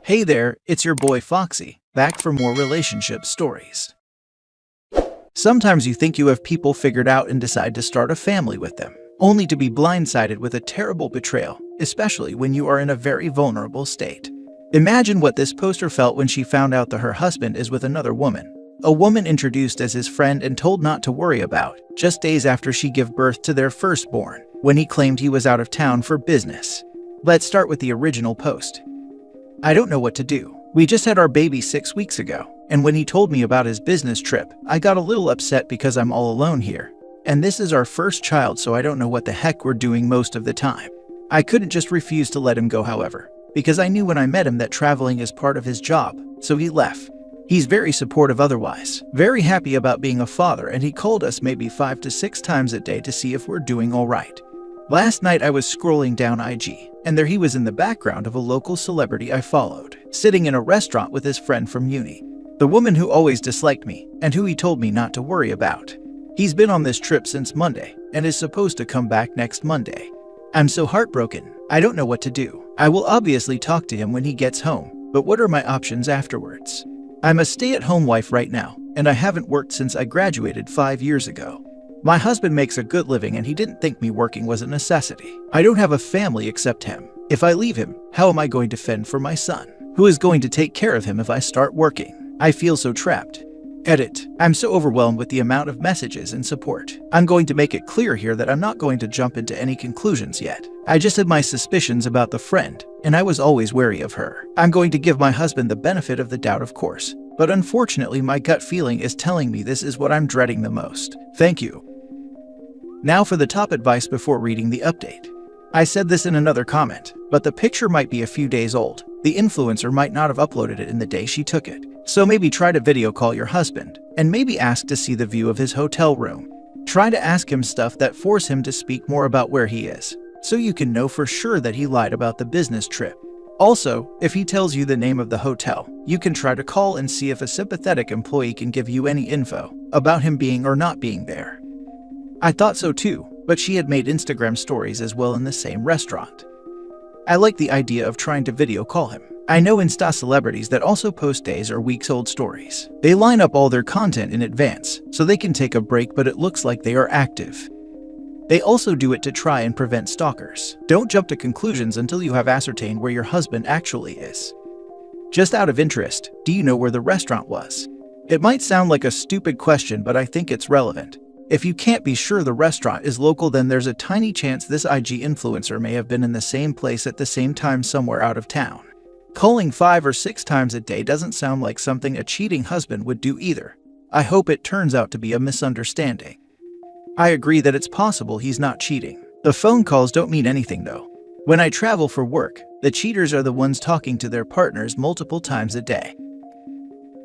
Hey there, it's your boy Foxy, back for more relationship stories. Sometimes you think you have people figured out and decide to start a family with them, only to be blindsided with a terrible betrayal, especially when you are in a very vulnerable state. Imagine what this poster felt when she found out that her husband is with another woman. A woman introduced as his friend and told not to worry about, just days after she gave birth to their firstborn, when he claimed he was out of town for business. Let's start with the original post. I don't know what to do. We just had our baby 6 weeks ago, and when he told me about his business trip, I got a little upset because I'm all alone here. And this is our first child, so I don't know what the heck we're doing most of the time. I couldn't just refuse to let him go, however, because I knew when I met him that traveling is part of his job, so he left. He's very supportive otherwise, very happy about being a father, and he called us maybe 5 to 6 times a day to see if we're doing all right. Last night I was scrolling down IG, and there he was in the background of a local celebrity I followed, sitting in a restaurant with his friend from uni. The woman who always disliked me, and who he told me not to worry about. He's been on this trip since Monday, and is supposed to come back next Monday. I'm so heartbroken, I don't know what to do. I will obviously talk to him when he gets home, but what are my options afterwards? I'm a stay-at-home wife right now, and I haven't worked since I graduated 5 years ago. My husband makes a good living and he didn't think me working was a necessity. I don't have a family except him. If I leave him, how am I going to fend for my son? Who is going to take care of him if I start working? I feel so trapped. Edit. I'm so overwhelmed with the amount of messages and support. I'm going to make it clear here that I'm not going to jump into any conclusions yet. I just had my suspicions about the friend, and I was always wary of her. I'm going to give my husband the benefit of the doubt, of course, but unfortunately my gut feeling is telling me this is what I'm dreading the most. Thank you. Now for the top advice before reading the update. I said this in another comment, but the picture might be a few days old. The influencer might not have uploaded it in the day she took it. So maybe try to video call your husband, and maybe ask to see the view of his hotel room. Try to ask him stuff that force him to speak more about where he is, so you can know for sure that he lied about the business trip. Also, if he tells you the name of the hotel, you can try to call and see if a sympathetic employee can give you any info about him being or not being there. I thought so too, but she had made Instagram stories as well in the same restaurant. I like the idea of trying to video call him. I know Insta celebrities that also post days or weeks old stories. They line up all their content in advance, so they can take a break, but it looks like they are active. They also do it to try and prevent stalkers. Don't jump to conclusions until you have ascertained where your husband actually is. Just out of interest, do you know where the restaurant was? It might sound like a stupid question, but I think it's relevant. If you can't be sure the restaurant is local, then there's a tiny chance this IG influencer may have been in the same place at the same time somewhere out of town. Calling 5 or 6 times a day doesn't sound like something a cheating husband would do either. I hope it turns out to be a misunderstanding. I agree that it's possible he's not cheating. The phone calls don't mean anything though. When I travel for work, the cheaters are the ones talking to their partners multiple times a day.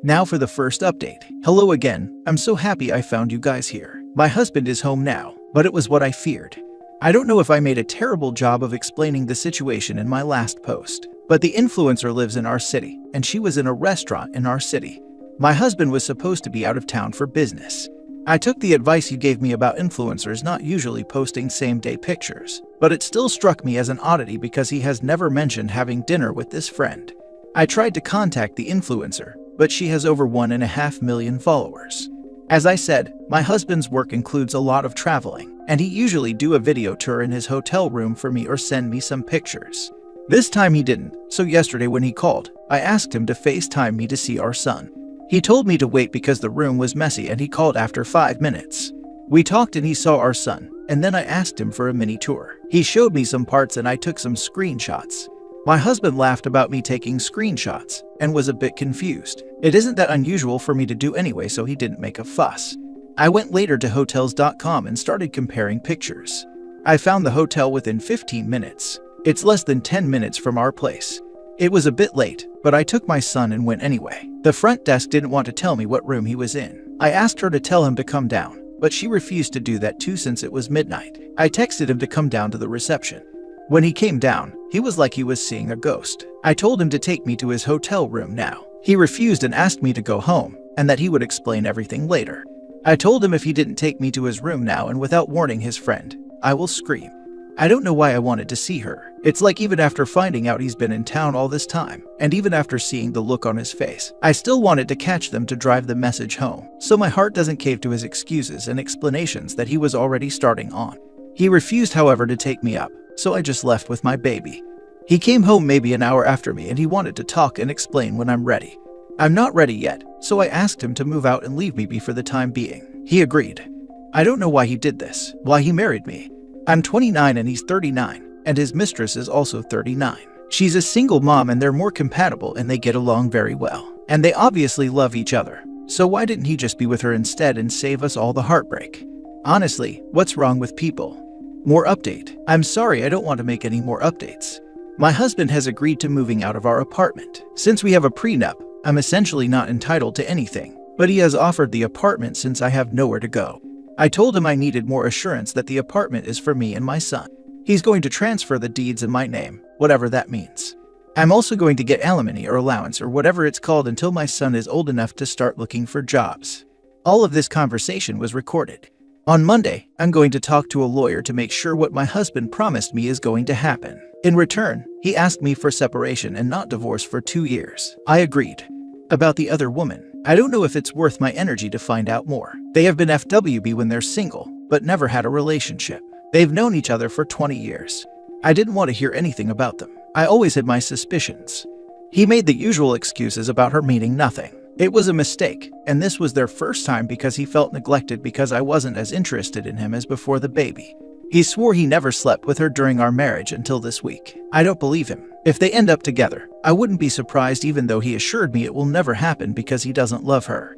Now for the first update. Hello again, I'm so happy I found you guys here. My husband is home now, but it was what I feared. I don't know if I made a terrible job of explaining the situation in my last post, but the influencer lives in our city, and she was in a restaurant in our city. My husband was supposed to be out of town for business. I took the advice you gave me about influencers not usually posting same-day pictures, but it still struck me as an oddity because he has never mentioned having dinner with this friend. I tried to contact the influencer, but she has over 1.5 million followers. As I said, my husband's work includes a lot of traveling, and he usually do a video tour in his hotel room for me or send me some pictures. This time he didn't, so yesterday when he called, I asked him to FaceTime me to see our son. He told me to wait because the room was messy, and he called after 5 minutes. We talked and he saw our son, and then I asked him for a mini tour. He showed me some parts and I took some screenshots. My husband laughed about me taking screenshots and was a bit confused. It isn't that unusual for me to do anyway, so he didn't make a fuss. I went later to hotels.com and started comparing pictures. I found the hotel within 15 minutes. It's less than 10 minutes from our place. It was a bit late, but I took my son and went anyway. The front desk didn't want to tell me what room he was in. I asked her to tell him to come down, but she refused to do that too since it was midnight. I texted him to come down to the reception. When he came down, he was like he was seeing a ghost. I told him to take me to his hotel room now. He refused and asked me to go home, and that he would explain everything later. I told him if he didn't take me to his room now and without warning his friend, I will scream. I don't know why I wanted to see her. It's like even after finding out he's been in town all this time, and even after seeing the look on his face, I still wanted to catch them to drive the message home, so my heart doesn't cave to his excuses and explanations that he was already starting on. He refused, however, to take me up, so I just left with my baby. He came home maybe an hour after me and he wanted to talk and explain when I'm ready. I'm not ready yet, so I asked him to move out and leave me be for the time being. He agreed. I don't know why he did this, why he married me. I'm 29 and he's 39, and his mistress is also 39. She's a single mom and they're more compatible and they get along very well. And they obviously love each other. So why didn't he just be with her instead and save us all the heartbreak? Honestly, what's wrong with people? More update. I'm sorry, I don't want to make any more updates. My husband has agreed to moving out of our apartment. Since we have a prenup, I'm essentially not entitled to anything, but he has offered the apartment since I have nowhere to go. I told him I needed more assurance that the apartment is for me and my son. He's going to transfer the deeds in my name, whatever that means. I'm also going to get alimony or allowance or whatever it's called until my son is old enough to start looking for jobs. All of this conversation was recorded. On Monday, I'm going to talk to a lawyer to make sure what my husband promised me is going to happen. In return, he asked me for separation and not divorce for 2 years. I agreed. About the other woman, I don't know if it's worth my energy to find out more. They have been FWB when they're single, but never had a relationship. They've known each other for 20 years. I didn't want to hear anything about them. I always had my suspicions. He made the usual excuses about her meaning nothing. It was a mistake, and this was their first time because he felt neglected because I wasn't as interested in him as before the baby. He swore he never slept with her during our marriage until this week. I don't believe him. If they end up together, I wouldn't be surprised even though he assured me it will never happen because he doesn't love her.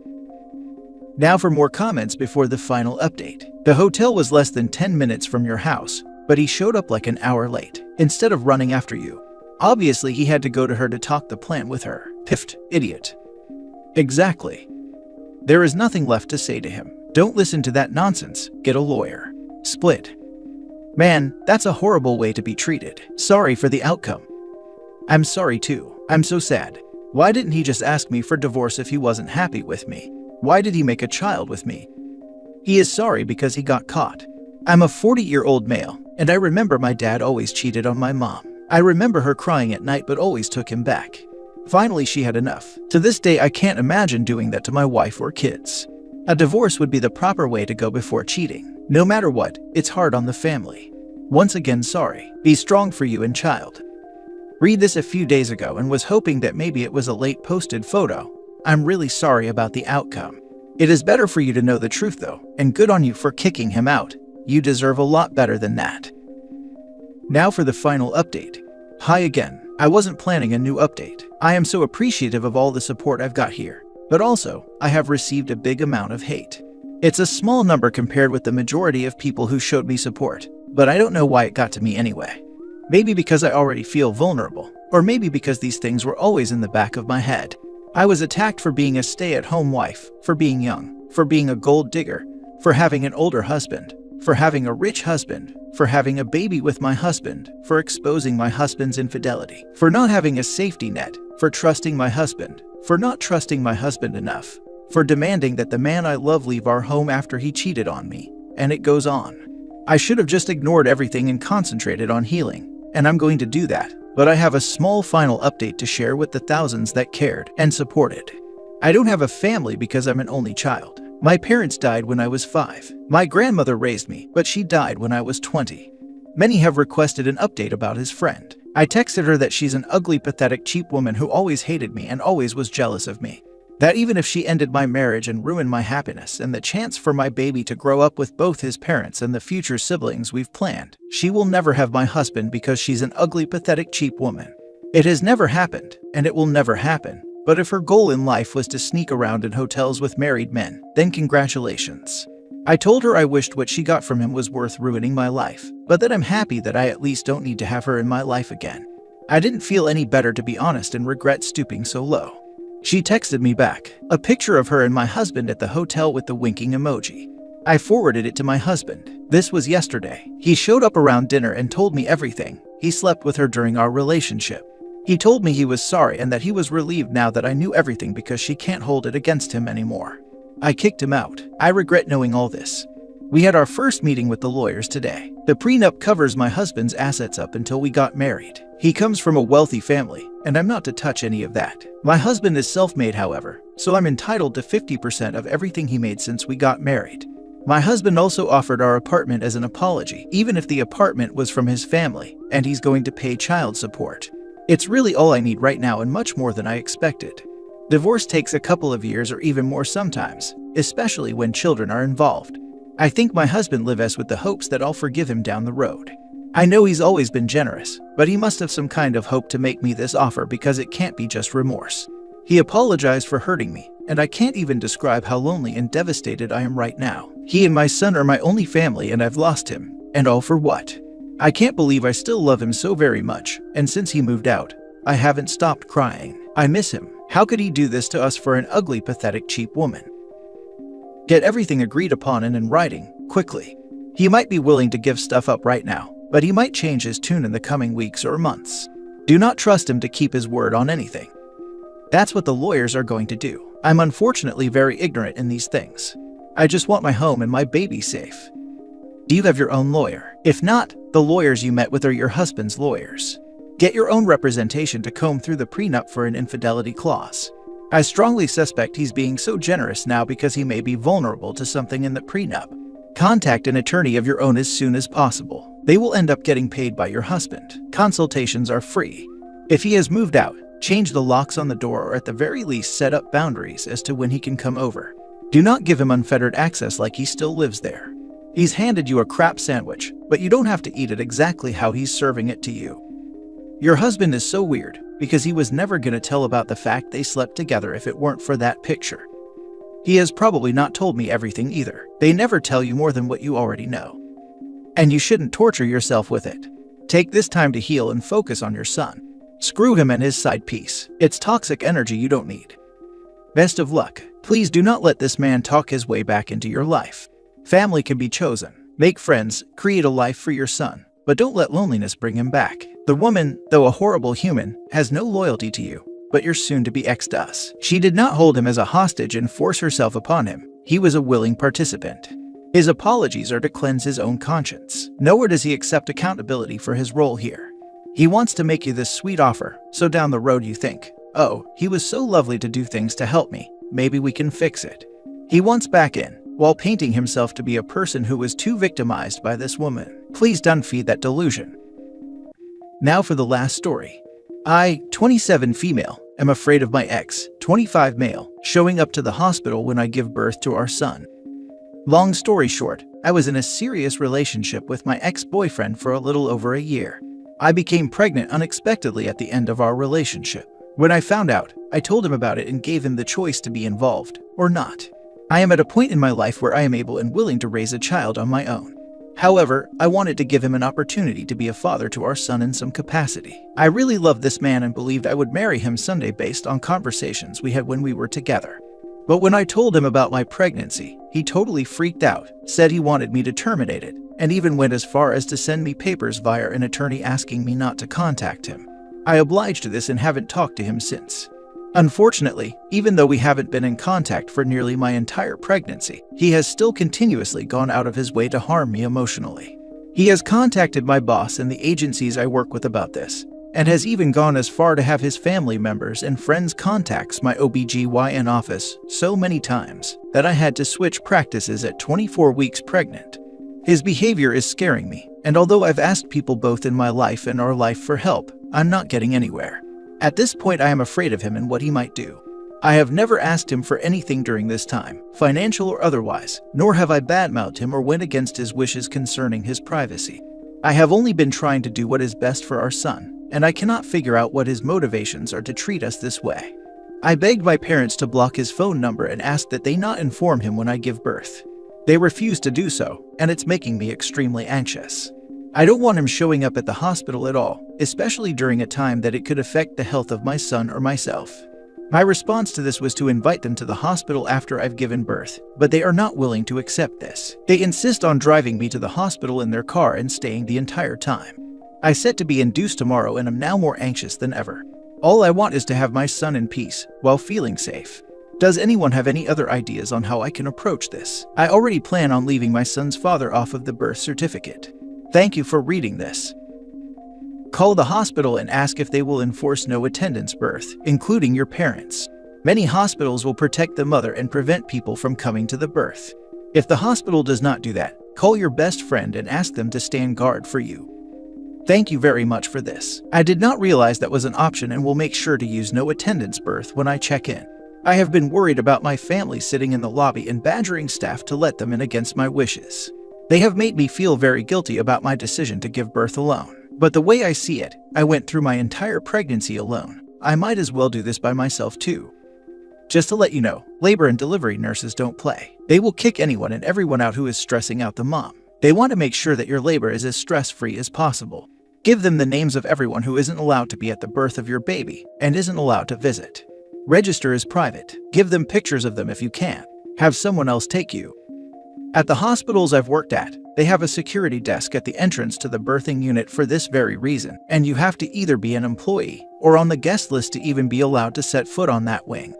Now for more comments before the final update. The hotel was less than 10 minutes from your house, but he showed up like an hour late, instead of running after you. Obviously he had to go to her to talk the plan with her. Piffed, idiot. Exactly. There is nothing left to say to him. Don't listen to that nonsense, get a lawyer. Split. Man, that's a horrible way to be treated. Sorry for the outcome. I'm sorry too. I'm so sad. Why didn't he just ask me for divorce if he wasn't happy with me? Why did he make a child with me? He is sorry because he got caught. I'm a 40-year-old male, and I remember my dad always cheated on my mom. I remember her crying at night but always took him back. Finally, she had enough. To this day, I can't imagine doing that to my wife or kids. A divorce would be the proper way to go before cheating. No matter what, it's hard on the family. Once again, sorry. Be strong for you and child. Read this a few days ago and was hoping that maybe it was a late posted photo. I'm really sorry about the outcome. It is better for you to know the truth though, and good on you for kicking him out. You deserve a lot better than that. Now for the final update. Hi again. I wasn't planning a new update. I am so appreciative of all the support I've got here, but also, I have received a big amount of hate. It's a small number compared with the majority of people who showed me support, but I don't know why it got to me anyway. Maybe because I already feel vulnerable, or maybe because these things were always in the back of my head. I was attacked for being a stay-at-home wife, for being young, for being a gold digger, for having an older husband, for having a rich husband, for having a baby with my husband, for exposing my husband's infidelity, for not having a safety net, for trusting my husband, for not trusting my husband enough, for demanding that the man I love leave our home after he cheated on me, and it goes on. I should have just ignored everything and concentrated on healing, and I'm going to do that, but I have a small final update to share with the thousands that cared and supported. I don't have a family because I'm an only child. My parents died when I was 5. My grandmother raised me, but she died when I was 20. Many have requested an update about his friend. I texted her that she's an ugly, pathetic, cheap woman who always hated me and always was jealous of me. That even if she ended my marriage and ruined my happiness and the chance for my baby to grow up with both his parents and the future siblings we've planned, she will never have my husband because she's an ugly, pathetic, cheap woman. It has never happened, and it will never happen. But if her goal in life was to sneak around in hotels with married men, then congratulations. I told her I wished what she got from him was worth ruining my life, but that I'm happy that I at least don't need to have her in my life again. I didn't feel any better, to be honest, and regret stooping so low. She texted me back a picture of her and my husband at the hotel with the winking emoji. I forwarded it to my husband. This was yesterday. He showed up around dinner and told me everything. He slept with her during our relationship. He told me he was sorry and that he was relieved now that I knew everything because she can't hold it against him anymore. I kicked him out. I regret knowing all this. We had our first meeting with the lawyers today. The prenup covers my husband's assets up until we got married. He comes from a wealthy family, and I'm not to touch any of that. My husband is self-made, however, so I'm entitled to 50% of everything he made since we got married. My husband also offered our apartment as an apology, even if the apartment was from his family, and he's going to pay child support. It's really all I need right now and much more than I expected. Divorce takes a couple of years or even more sometimes, especially when children are involved. I think my husband lives with the hopes that I'll forgive him down the road. I know he's always been generous, but he must have some kind of hope to make me this offer because it can't be just remorse. He apologized for hurting me, and I can't even describe how lonely and devastated I am right now. He and my son are my only family and I've lost him. And all for what? I can't believe I still love him so very much, and since he moved out, I haven't stopped crying. I miss him. How could he do this to us for an ugly, pathetic, cheap woman? Get everything agreed upon and in writing, quickly. He might be willing to give stuff up right now, but he might change his tune in the coming weeks or months. Do not trust him to keep his word on anything. That's what the lawyers are going to do. I'm unfortunately very ignorant in these things. I just want my home and my baby safe. Do you have your own lawyer? If not, the lawyers you met with are your husband's lawyers. Get your own representation to comb through the prenup for an infidelity clause. I strongly suspect he's being so generous now because he may be vulnerable to something in the prenup. Contact an attorney of your own as soon as possible. They will end up getting paid by your husband. Consultations are free. If he has moved out, change the locks on the door or at the very least set up boundaries as to when he can come over. Do not give him unfettered access like he still lives there. He's handed you a crap sandwich, but you don't have to eat it exactly how he's serving it to you. Your husband is so weird because he was never going to tell about the fact they slept together if it weren't for that picture. He has probably not told me everything either. They never tell you more than what you already know. And you shouldn't torture yourself with it. Take this time to heal and focus on your son. Screw him and his side piece. It's toxic energy you don't need. Best of luck. Please do not let this man talk his way back into your life. Family can be chosen. Make friends, create a life for your son, but don't let loneliness bring him back. The woman, though a horrible human, has no loyalty to you, but your soon-to-be ex does. She did not hold him as a hostage and force herself upon him. He was a willing participant. His apologies are to cleanse his own conscience. Nowhere does he accept accountability for his role here. He wants to make you this sweet offer, so down the road you think, oh, he was so lovely to do things to help me, maybe we can fix it. He wants back in, while painting himself to be a person who was too victimized by this woman. Please don't feed that delusion. Now for the last story. I, 27 female, am afraid of my ex, 25 male, showing up to the hospital when I give birth to our son. Long story short, I was in a serious relationship with my ex-boyfriend for a little over a year. I became pregnant unexpectedly at the end of our relationship. When I found out, I told him about it and gave him the choice to be involved or not. I am at a point in my life where I am able and willing to raise a child on my own. However, I wanted to give him an opportunity to be a father to our son in some capacity. I really loved this man and believed I would marry him someday based on conversations we had when we were together. But when I told him about my pregnancy, he totally freaked out, said he wanted me to terminate it, and even went as far as to send me papers via an attorney asking me not to contact him. I obliged to this and haven't talked to him since. Unfortunately, even though we haven't been in contact for nearly my entire pregnancy, he has still continuously gone out of his way to harm me emotionally. He has contacted my boss and the agencies I work with about this, and has even gone as far to have his family members and friends contacts my OBGYN office so many times that I had to switch practices at 24 weeks pregnant. His behavior is scaring me, and although I've asked people both in my life and our life for help, I'm not getting anywhere. At this point, I am afraid of him and what he might do. I have never asked him for anything during this time, financial or otherwise, nor have I badmouthed him or went against his wishes concerning his privacy. I have only been trying to do what is best for our son, and I cannot figure out what his motivations are to treat us this way. I begged my parents to block his phone number and asked that they not inform him when I give birth. They refused to do so, and it's making me extremely anxious. I don't want him showing up at the hospital at all, especially during a time that it could affect the health of my son or myself. My response to this was to invite them to the hospital after I've given birth, but they are not willing to accept this. They insist on driving me to the hospital in their car and staying the entire time. I set to be induced tomorrow and am now more anxious than ever. All I want is to have my son in peace, while feeling safe. Does anyone have any other ideas on how I can approach this? I already plan on leaving my son's father off of the birth certificate. Thank you for reading this. Call the hospital and ask if they will enforce no attendance birth, including your parents. Many hospitals will protect the mother and prevent people from coming to the birth. If the hospital does not do that, call your best friend and ask them to stand guard for you. Thank you very much for this. I did not realize that was an option and will make sure to use no attendance birth when I check in. I have been worried about my family sitting in the lobby and badgering staff to let them in against my wishes. They have made me feel very guilty about my decision to give birth alone. But the way I see it, I went through my entire pregnancy alone. I might as well do this by myself too. Just to let you know, labor and delivery nurses don't play. They will kick anyone and everyone out who is stressing out the mom. They want to make sure that your labor is as stress-free as possible. Give them the names of everyone who isn't allowed to be at the birth of your baby and isn't allowed to visit. Register as private. Give them pictures of them if you can. Have someone else take you. At the hospitals I've worked at, they have a security desk at the entrance to the birthing unit for this very reason, and you have to either be an employee or on the guest list to even be allowed to set foot on that wing.